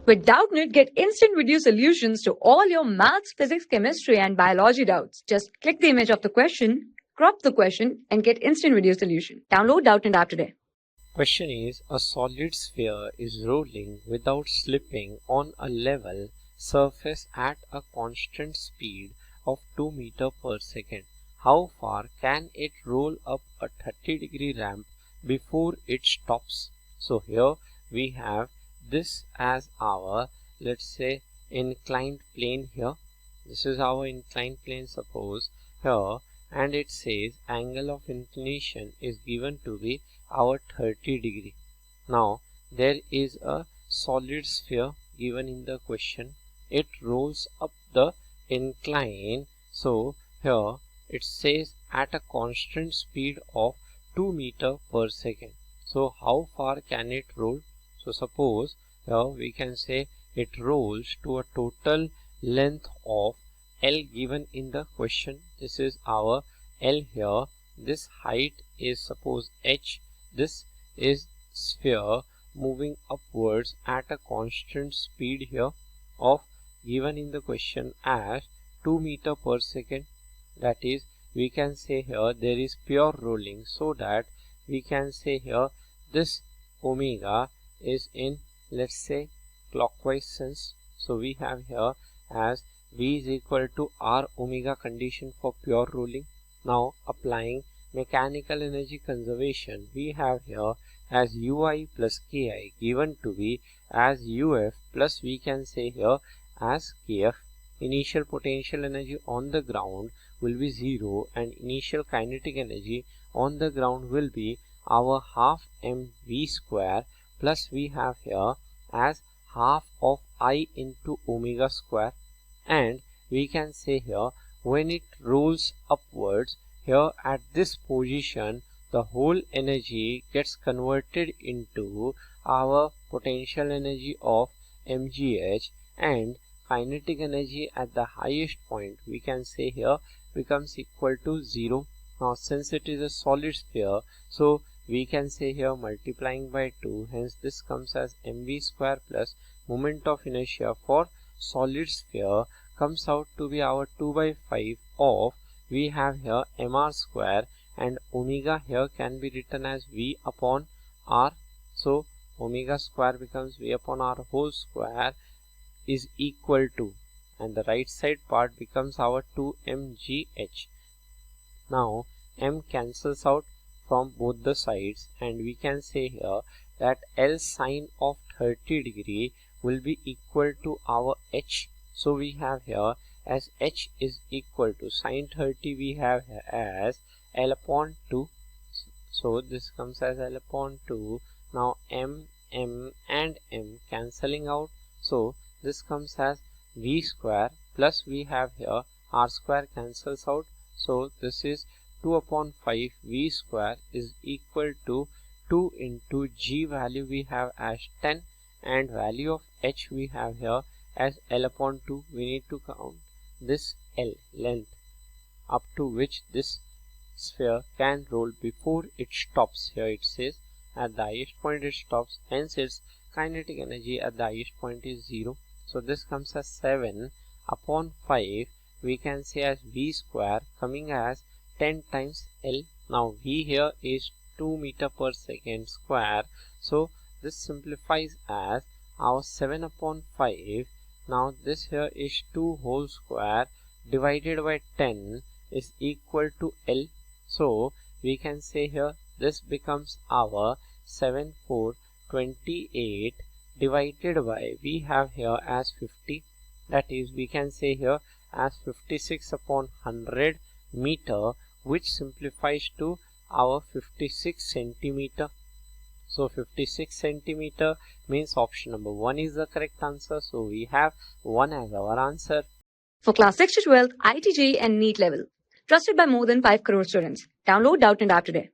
With Doubtnut, get instant video solutions to all your maths, physics, chemistry, and biology doubts. Just click the image of the question, crop the question, and get instant video solution. Download Doubtnut app today. Question is, a solid sphere is rolling without slipping on a level surface at a constant speed of 2 meters per second. How far can it roll up a 30-degree ramp before it stops? So here we have this as our, let's say, inclined plane here. This is our inclined plane, suppose here, and it says angle of inclination is given to be our 30 degree. Now there is a solid sphere given in the question. It rolls up the incline. So here it says at a constant speed of 2 meters per second. So how far can it roll? So suppose here we can say it rolls to a total length of L given in the question. This is our L here. This height is suppose H. This is sphere moving upwards at a constant speed here of given in the question as 2 meters per second. That is, we can say here there is pure rolling, so that we can say here this omega is in, let's say, clockwise sense. So we have here as V is equal to R omega condition for pure rolling. Now applying mechanical energy conservation, we have here as Ui plus Ki given to be as Uf plus we can say here as Kf. Initial potential energy on the ground will be 0 and initial kinetic energy on the ground will be our half mv square plus we have here as half of I into omega square. And we can say here when it rolls upwards, here at this position the whole energy gets converted into our potential energy of mgh, and kinetic energy at the highest point we can say here becomes equal to 0. Now since it is a solid sphere, so we can say here multiplying by 2, hence this comes as mv square plus moment of inertia for solid sphere comes out to be our 2 by 5 of, we have here mr square, and omega here can be written as v upon r. So omega square becomes v upon r whole square is equal to, and the right side part becomes our 2mgh. Now m cancels out from both the sides, and we can say here that L sine of 30 degree will be equal to our h. So we have here as h is equal to sine 30, we have as L upon 2. So this comes as L upon 2. Now m and m cancelling out, so this comes as v square plus we have here r square cancels out, so this is 2 upon 5 v square is equal to 2 into g value we have as 10, and value of h we have here as L upon 2. We need to count this L length up to which this sphere can roll before it stops. Here it says at the highest point it stops, hence its kinetic energy at the highest point is 0. So this comes as 7 upon 5 we can say as v square coming as 10 times L. Now v here is 2 meters per second square, so this simplifies as our 7 upon 5. Now this here is 2 whole square divided by 10 is equal to L. So we can say here this becomes our 7 4 28 divided by we have here as 50, that is we can say here as 56 upon 100 meter, which simplifies to our 56 centimeter. So 56 centimeter means option number 1 is the correct answer. So we have 1 as our answer. For class 6 to 12, IIT JEE and NEET level. Trusted by more than 5 crore students. Download Doubtnut app today.